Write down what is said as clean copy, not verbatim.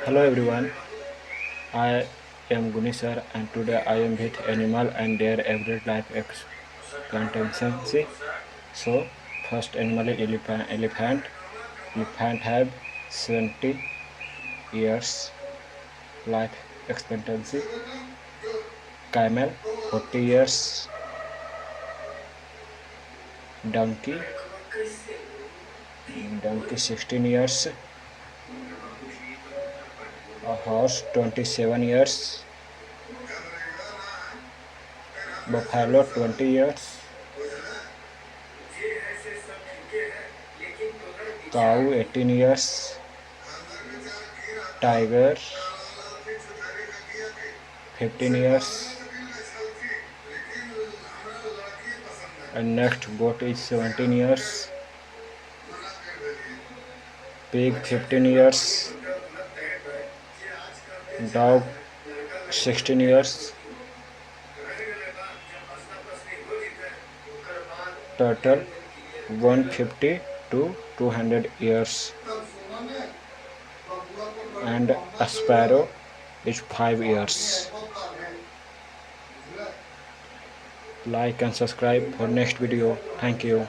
Hello everyone, I am Gunisar and today I am with animal and their average life expectancy. So first animal is elephant. Elephant have 70 years life expectancy. Camel 40 years. Donkey 16 years. A horse 27 years. Buffalo 20 years. Cow 18 years. Tiger 15 years. And next goat is 17 years. Pig 15 years. Dog 16 years. Turtle 150 to 200 years. And a sparrow is 5 years. Like and subscribe for next video. Thank you.